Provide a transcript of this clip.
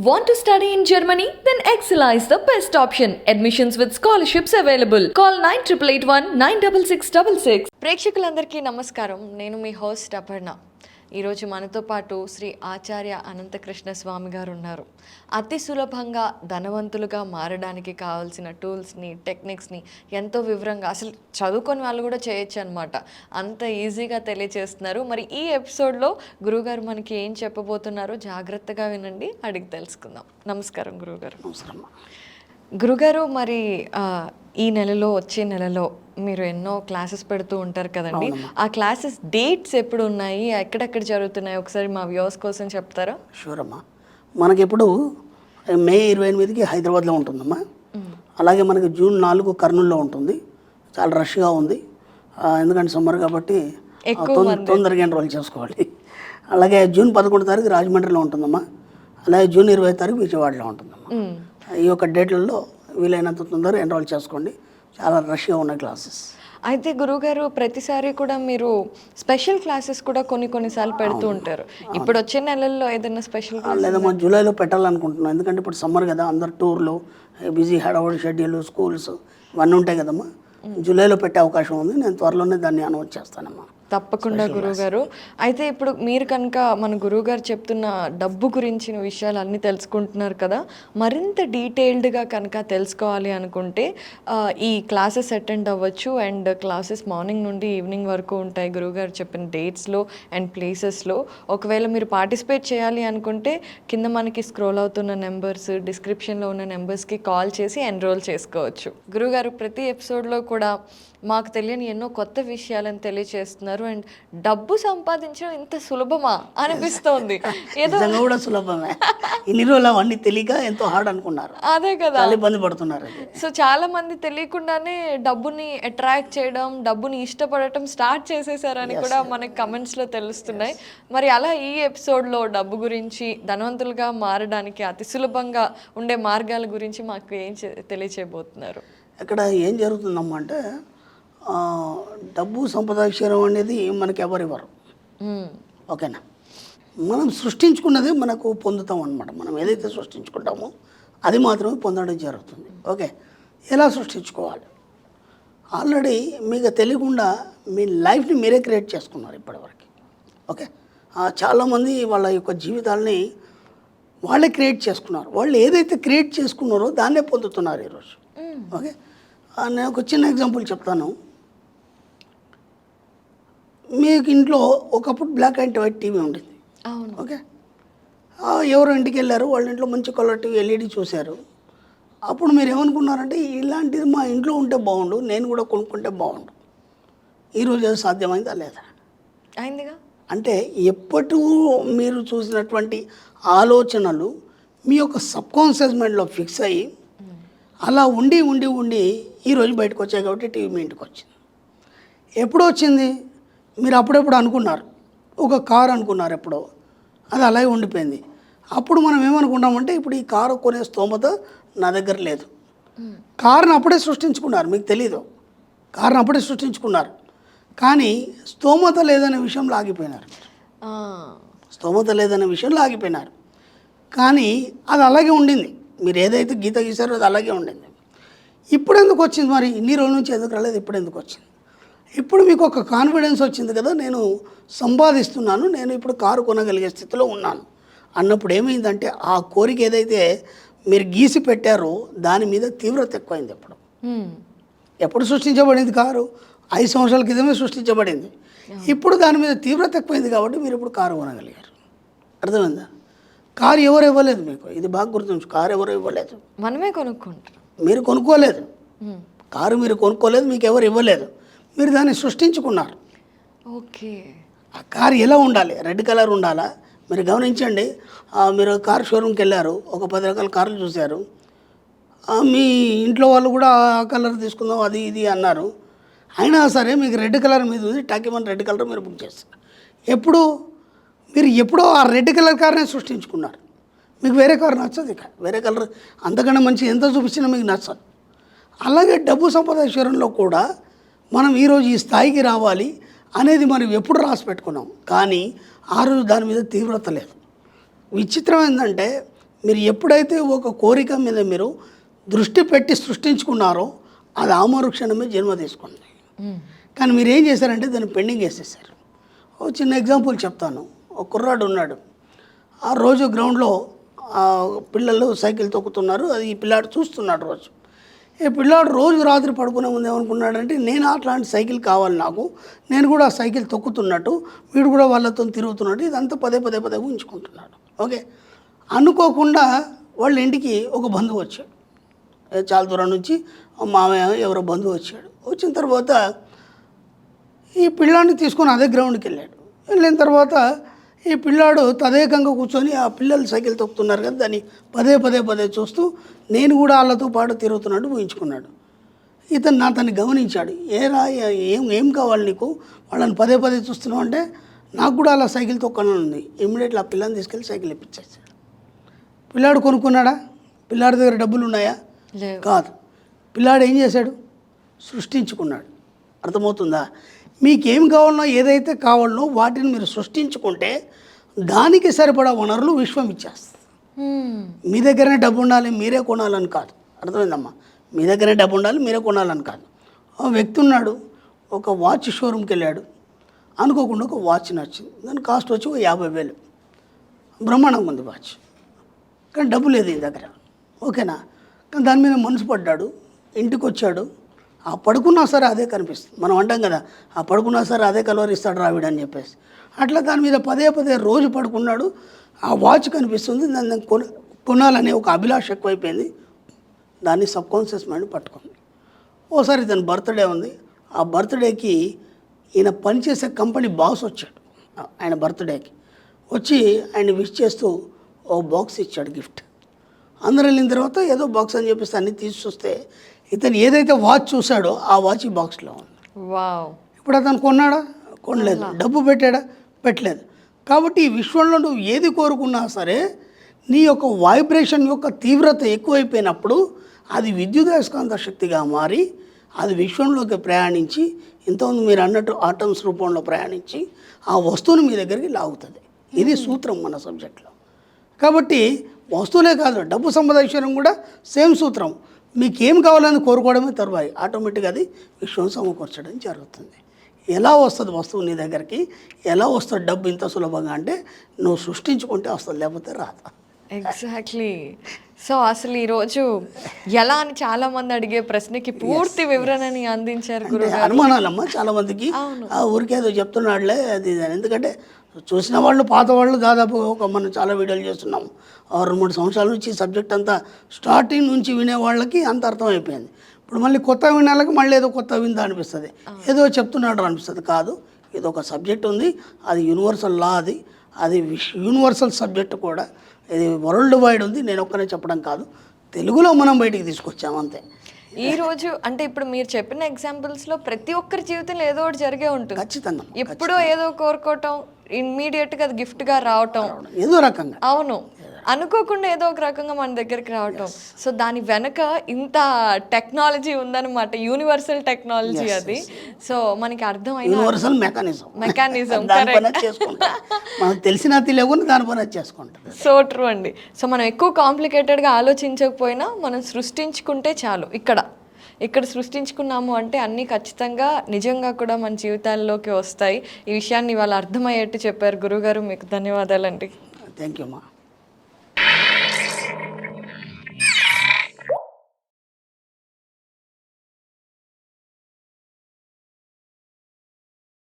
Want to study in Germany? Then Excella is the best option. Admissions with scholarships available. Call 9881 96666. ప్రేక్షకులందరికీ నమస్కారం. నేను మీ host Aparna. ఈరోజు మనతో పాటు శ్రీ ఆచార్య అనంత కృష్ణ స్వామి గారు ఉన్నారు. అతి సులభంగా ధనవంతులుగా మారడానికి కావాల్సిన టూల్స్ని, టెక్నిక్స్ని ఎంతో వివరంగా, అసలు చదువుకొని వాళ్ళు కూడా చేయొచ్చు అనమాట, అంత ఈజీగా తెలియచేస్తున్నారు. మరి ఈ ఎపిసోడ్లో గురువుగారు మనకి ఏం చెప్పబోతున్నారో జాగ్రత్తగా వినండి, అడిగి తెలుసుకుందాం. నమస్కారం గురువుగారు. నమస్కారం గురుగారు. మరి ఈ నెలలో, వచ్చే నెలలో మీరు ఎన్నో క్లాసెస్ పెడుతూ ఉంటారు కదండి. ఆ క్లాసెస్ డేట్స్ ఎప్పుడు ఉన్నాయి, ఎక్కడెక్కడ జరుగుతున్నాయి, ఒకసారి మా వ్యూవర్స్ కోసం చెప్తారా? షూర్ అమ్మా. మనకి ఇప్పుడు మే 28కి హైదరాబాద్లో ఉంటుందమ్మా. అలాగే మనకి జూన్ 4 కర్నూలులో ఉంటుంది. చాలా రష్గా ఉంది, ఎందుకంటే సమ్మర్ కాబట్టి తొందరగా ఎన్రోల్ చేసుకోవాలి. అలాగే జూన్ 11 తారీఖు రాజమండ్రిలో ఉంటుందమ్మా. అలాగే జూన్ 20 తారీఖు విజయవాడలో ఉంటుందమ్మా. ఈ యొక్క డేట్లలో వీలైనంత తొందరగా ఎన్రోల్ చేసుకోండి. చాలా రష్గా ఉన్న క్లాసెస్. అయితే గురువుగారు, ప్రతిసారి కూడా మీరు స్పెషల్ క్లాసెస్ కూడా కొన్నిసార్లు పెడుతూ ఉంటారు. ఇప్పుడు వచ్చే నెలల్లో ఏదైనా స్పెషల్ లేదమ్మా, జూలైలో పెట్టాలనుకుంటున్నాం. ఎందుకంటే ఇప్పుడు సమ్మర్ కదా, అందరు టూర్లు, బిజీ హడావుడి షెడ్యూల్, స్కూల్స్ ఇవన్నీ ఉంటాయి కదమ్మా. జూలైలో పెట్టే అవకాశం ఉంది. నేను త్వరలోనే దాన్ని అనౌన్స్ చేస్తానమ్మా. తప్పకుండా గురువుగారు. అయితే ఇప్పుడు మీరు కనుక మన గురువుగారు చెప్తున్న డబ్బు గురించిన విషయాలు అన్నీ తెలుసుకుంటున్నారు కదా, మరింత డీటెయిల్డ్గా కనుక తెలుసుకోవాలి అనుకుంటే ఈ క్లాసెస్ అటెండ్ అవ్వచ్చు. అండ్ క్లాసెస్ మార్నింగ్ నుండి ఈవినింగ్ వరకు ఉంటాయి గురువుగారు చెప్పిన డేట్స్లో అండ్ ప్లేసెస్లో. ఒకవేళ మీరు పార్టిసిపేట్ చేయాలి అనుకుంటే కింద మనకి స్క్రోల్ అవుతున్న నెంబర్స్, డిస్క్రిప్షన్లో ఉన్న నెంబర్స్కి కాల్ చేసి ఎన్రోల్ చేసుకోవచ్చు. గురువుగారు ప్రతి ఎపిసోడ్లో కూడా మాకు తెలియని ఎన్నో కొత్త విషయాలను తెలియచేస్తున్నారు. అండ్ డబ్బు సంపాదించడం ఇంత సులభమా అనిపిస్తోంది. ఏదో కూడా సులభమే, ఇన్ని రోజులు అవన్నీ తెలియక ఎంతో హార్డ్ అనుకున్నారు. అదే కదా, ఇబ్బంది పడుతున్నారు. సో చాలా మంది తెలియకుండానే డబ్బుని అట్రాక్ట్ చేయడం, డబ్బుని ఇష్టపడటం స్టార్ట్ చేసేసారని కూడా మనకి కమెంట్స్లో తెలుస్తున్నాయి. మరి అలా ఈ ఎపిసోడ్లో డబ్బు గురించి, ధనవంతులుగా మారడానికి అతి సులభంగా ఉండే మార్గాల గురించి మాకు ఏం తెలియచేయబోతున్నారు? ఇక్కడ ఏం జరుగుతుందమ్మా అంటే, డబ్బు సంపాదించడం అనేది మనకి ఎవరివ్వరు. ఓకేనా? మనం సృష్టించుకున్నదే మనకు పొందుతాం అన్నమాట. మనం ఏదైతే సృష్టించుకుంటామో అది మాత్రమే పొందడం జరుగుతుంది. ఓకే, ఎలా సృష్టించుకోవాలి? ఆల్రెడీ మీకు తెలియకుండా మీ లైఫ్ని మీరే క్రియేట్ చేసుకున్నారు ఇప్పటివరకు. ఓకే, చాలామంది వాళ్ళ యొక్క జీవితాలని వాళ్ళే క్రియేట్ చేసుకున్నారు. వాళ్ళు ఏదైతే క్రియేట్ చేసుకున్నారో దాన్నే పొందుతున్నారు ఈరోజు. ఓకే, నేను ఒక చిన్న ఎగ్జాంపుల్ చెప్తాను. మీకు ఇంట్లో ఒకప్పుడు బ్లాక్ అండ్ వైట్ టీవీ ఉండేది. ఓకే, ఎవరో ఇంటికి వెళ్ళారు, వాళ్ళ ఇంట్లో మంచి కలర్ టీవీ ఎల్ఈడి చూశారు. అప్పుడు మీరు ఏమనుకున్నారంటే, ఇలాంటిది మా ఇంట్లో ఉంటే బాగుండు, నేను కూడా కొనుక్కుంటే బాగుండు. ఈరోజు అది సాధ్యమైందా లేదా? అయిందిగా. అంటే ఎప్పటి మీరు చూసినటువంటి ఆలోచనలు మీ యొక్క సబ్కాన్షియస్ మైండ్లో ఫిక్స్ అయ్యి అలా ఉండి ఉండి ఉండి ఈరోజు బయటకు వచ్చాయి కాబట్టి టీవీ మీ ఇంటికి వచ్చింది. ఎప్పుడు వచ్చింది? మీరు అప్పుడెప్పుడు అనుకున్నారు, ఒక కారు అనుకున్నారు ఎప్పుడో, అది అలాగే ఉండిపోయింది. అప్పుడు మనం ఏమనుకుంటామంటే, ఇప్పుడు ఈ కారు కొనే స్తోమత నా దగ్గర లేదు. కారుని అప్పుడే సృష్టించుకున్నారు, మీకు తెలీదు. కారుని అప్పుడే సృష్టించుకున్నారు, కానీ స్తోమత లేదనే విషయంలో ఆగిపోయినారు. స్తోమత లేదనే విషయంలో ఆగిపోయినారు, కానీ అది అలాగే ఉండింది. మీరు ఏదైతే గీత గీసారో అది అలాగే ఉండింది. ఇప్పుడు ఎందుకు వచ్చింది మరి? ఇన్ని రోజుల నుంచి ఎందుకు రాలేదు, ఇప్పుడు ఎందుకు వచ్చింది? ఇప్పుడు మీకు ఒక కాన్ఫిడెన్స్ వచ్చింది కదా, నేను సంపాదిస్తున్నాను, నేను ఇప్పుడు కారు కొనగలిగే స్థితిలో ఉన్నాను అన్నప్పుడు ఏమైందంటే, ఆ కోరిక ఏదైతే మీరు గీసి పెట్టారో దాని మీద తీవ్రత ఎక్కువైంది. ఎప్పుడు సృష్టించబడింది కారు? 5 సంవత్సరాల క్రితమే సృష్టించబడింది. ఇప్పుడు దాని మీద తీవ్రత ఎక్కువైంది కాబట్టి మీరు ఇప్పుడు కారు కొనగలిగారు. అర్థమైందా? కారు ఎవరు ఇవ్వలేదు మీకు, ఇది బాగా గుర్తుంచు. కారు ఎవరు ఇవ్వలేదు, మనమే కొనుక్కుంటారు. మీరు కొనుక్కోలేదు, కారు మీరు కొనుక్కోలేదు, మీకు ఎవరు ఇవ్వలేదు, మీరు దాన్ని సృష్టించుకున్నారు. ఓకే, ఆ కారు ఎలా ఉండాలి? రెడ్ కలర్ ఉండాలా? మీరు గమనించండి, మీరు కార్ షోరూమ్కి వెళ్ళారు, ఒక 10 రకాల కార్లు చూశారు, మీ ఇంట్లో వాళ్ళు కూడా ఆ కలర్ తీసుకుందాం అది ఇది అన్నారు. అయినా సరే మీకు రెడ్ కలర్ మీద ఉంది, టాకిమన్ రెడ్ కలర్ మీరు బుక్ చేస్తారు. మీరు ఎప్పుడో ఆ రెడ్ కలర్ కార్నే సృష్టించుకున్నారు. మీకు వేరే కారు నచ్చదు. ఇక వేరే కలర్ అంతకన్నా మంచి ఎంత చూపించినా మీకు నచ్చదు. అలాగే డబ్బు సంపాదించడంలో కూడా మనం ఈరోజు ఈ స్థాయికి రావాలి అనేది మనం ఎప్పుడు రాసి పెట్టుకున్నాం, కానీ ఆ రోజు దాని మీద తీవ్రత లేదు. విచిత్రం ఏంటంటే, మీరు ఎప్పుడైతే ఒక కోరిక మీద మీరు దృష్టి పెట్టి సృష్టించుకున్నారో అది ఆమరుక్షణమే జన్మ తీసుకుంది. కానీ మీరు ఏం చేశారంటే దాన్ని పెండింగ్ వేసేసారు. ఒక చిన్న ఎగ్జాంపుల్ చెప్తాను. ఒక కుర్రాడు ఉన్నాడు. ఆ రోజు గ్రౌండ్లో పిల్లలు సైకిల్ తొక్కుతున్నారు. అది ఈ పిల్లాడు చూస్తున్నాడు రోజు. ఈ పిల్లాడు రోజు రాత్రి పడుకునే ముందు ఏమనుకున్నాడంటే నేను అట్లాంటి సైకిల్ కావాలి నాకు, నేను కూడా ఆ సైకిల్ తొక్కుతున్నట్టు వీడు కూడా వాళ్ళతో తిరుగుతున్నట్టు ఇదంతా పదే పదే పదే ఊహించుకుంటున్నాడు. ఓకే, అనుకోకుండా వాళ్ళ ఇంటికి ఒక బంధువు వచ్చాడు. చాలా దూరం నుంచి మామయ్య ఎవరో బంధువు వచ్చాడు. వచ్చిన తర్వాత ఈ పిల్లాడిని తీసుకొని అదే గ్రౌండ్కి వెళ్ళాడు. వెళ్ళిన తర్వాత ఈ పిల్లాడు తదేకంగా కూర్చొని ఆ పిల్లలు సైకిల్ తొక్కుతున్నారు కదా దాన్ని పదే పదే పదే చూస్తూ నేను కూడా వాళ్ళతో పాటు తిరుగుతున్నట్టు ఊహించుకున్నాడు. ఇతను అతన్ని గమనించాడు. ఏరా ఏం కావాలి నీకు, వాళ్ళని పదే పదే చూస్తున్నావు అంటే నాకు కూడా అలా సైకిల్ తొక్కాలని ఉంది. ఇమ్మీడియట్లీ ఆ పిల్లని తీసుకెళ్ళి సైకిల్ ఇప్పించేసాడు. పిల్లాడు కొనుక్కున్నాడా? పిల్లాడి దగ్గర డబ్బులు ఉన్నాయా? కాదు. పిల్లాడు ఏం చేశాడు? సృష్టించుకున్నాడు. అర్థమవుతుందా? మీకేం కావాలనో ఏదైతే కావాలనో వాటిని మీరు సృష్టించుకుంటే దానికి సరిపడా వనరులు విశ్వం ఇచ్చేస్తుంది. మీ దగ్గరనే డబ్బు ఉండాలి మీరే కొనాలని కాదు. అర్థమైందమ్మా? మీ దగ్గరే డబ్బు ఉండాలి మీరే కొనాలని కాదు. ఒక వ్యక్తి ఉన్నాడు, ఒక వాచ్ షోరూమ్కి వెళ్ళాడు. అనుకోకుండా ఒక వాచ్ నచ్చింది. దాని కాస్ట్ వచ్చి 50,000. బ్రహ్మాండంగా ఉంది వాచ్, కానీ డబ్బు లేదు ఈ దగ్గర. ఓకేనా? కానీ దాని మీద మనసు పడ్డాడు. ఇంటికి వచ్చాడు. ఆ పడుకున్నా సరే అదే కనిపిస్తుంది. మనం అంటాం కదా, ఆ పడుకున్నా సరే అదే కలవరిస్తాడు రావిడు అని చెప్పేసి. అట్లా దాని మీద పదే పదే రోజు పడుకున్నాడు. ఆ వాచ్ కనిపిస్తుంది. దాన్ని కొనాలనే ఒక అభిలాష ఎక్కువైపోయింది. దాన్ని సబ్కాన్షియస్ మైండ్ పట్టుకుంది. ఓసారి తన బర్త్డే ఉంది. ఆ బర్త్డేకి ఈయన పనిచేసే కంపెనీ బాస్ వచ్చాడు. ఆయన బర్త్డేకి వచ్చి ఆయన విష్ చేస్తూ ఓ బాక్స్ ఇచ్చాడు గిఫ్ట్. అందరూ వెళ్ళిన తర్వాత ఏదో బాక్స్ అని చెప్పేసి అన్ని తీసి చూస్తే ఇతను ఏదైతే వాచ్ చూశాడో ఆ వాచ్ ఈ బాక్స్లో ఉంది. వావ్! ఇప్పుడు అతను కొన్నాడా? కొనలేదు. డబ్బు పెట్టాడా? పెట్టలేదు. కాబట్టి ఈ విశ్వంలో నువ్వు ఏది కోరుకున్నా సరే నీ యొక్క వైబ్రేషన్ యొక్క తీవ్రత ఎక్కువైపోయినప్పుడు అది విద్యుదయస్కాంత శక్తిగా మారి అది విశ్వంలోకి ప్రయాణించి ఇంతకుముందు మీరు అన్నట్టు ఆటమ్స్ రూపంలో ప్రయాణించి ఆ వస్తువుని మీ దగ్గరికి లాగుతుంది. ఇది సూత్రం మన సబ్జెక్ట్లో. కాబట్టి వస్తువులే కాదు, డబ్బు సంపాదించడం కూడా సేమ్ సూత్రం. మీకు ఏం కావాలని కోరుకోవడమే తరువాయి ఆటోమేటిక్గా అది విశ్వం సమకూర్చడం జరుగుతుంది. ఎలా వస్తుంది వస్తువు నీ దగ్గరికి, ఎలా వస్తుంది డబ్బు ఇంత సులభంగా అంటే నువ్వు సృష్టించుకుంటే వస్తుంది, లేకపోతే రాదు. ఎగ్జాక్ట్లీ. సో అసలు ఈరోజు ఎలా అని చాలా మంది అడిగే ప్రశ్నకి పూర్తి వివరణని అందించారు గురుగారు. అనుమానాలమ్మా చాలా మందికి, ఊరికేదో చెప్తున్నాడులే అది ఇది. ఎందుకంటే చూసిన వాళ్ళు పాత వాళ్ళు దాదాపు మనం చాలా వీడియోలు చేస్తున్నాం. 2-3 సంవత్సరాల నుంచి ఈ సబ్జెక్ట్ అంతా స్టార్టింగ్ నుంచి వినే వాళ్ళకి అంత అర్థమైపోయింది. ఇప్పుడు మళ్ళీ కొత్త వినాలకి మళ్ళీ ఏదో కొత్త విందా అనిపిస్తుంది, ఏదో చెప్తున్నాడు అనిపిస్తుంది. కాదు, ఇది ఒక సబ్జెక్ట్ ఉంది, అది యూనివర్సల్ లా, అది యూనివర్సల్ సబ్జెక్ట్ కూడా. ఇది వరల్డ్ వైడ్ ఉంది. నేను ఒక్కనే చెప్పడం కాదు, తెలుగులో మనం బయటికి తీసుకొచ్చాము అంతే. ఈరోజు అంటే ఇప్పుడు మీరు చెప్పిన ఎగ్జాంపుల్స్లో ప్రతి ఒక్కరి జీవితంలో ఏదో ఒకటి జరిగే ఉంటుంది. ఖచ్చితంగా. ఎప్పుడో ఏదో కోరుకోవటం, ఇమ్మీడియట్గా అది గిఫ్ట్గా రావటం, ఏదో రకంగా. అవును, అనుకోకుండా ఏదో ఒక రకంగా మన దగ్గరికి రావటం. సో దాని వెనక ఇంత టెక్నాలజీ ఉందన్నమాట, యూనివర్సల్ టెక్నాలజీ అది. సో మనకి అర్థమైన యూనివర్సల్ మెకానిజం మనకు తెలిసినా తెలియకుండా దాని పని చేసుకుంటాం. సో ట్రూ అండి. సో మనం ఎక్కువ కాంప్లికేటెడ్గా ఆలోచించకపోయినా మనం సృష్టించుకుంటే చాలు. ఇక్కడ సృష్టించుకున్నాము అంటే అన్నీ ఖచ్చితంగా నిజంగా కూడా మన జీవితాల్లోకి వస్తాయి. ఈ విషయాన్ని వాళ్ళు అర్థమయ్యేట్టు చెప్పారు గురుగారు. మీకు ధన్యవాదాలండి. థ్యాంక్ యూ అమ్మా.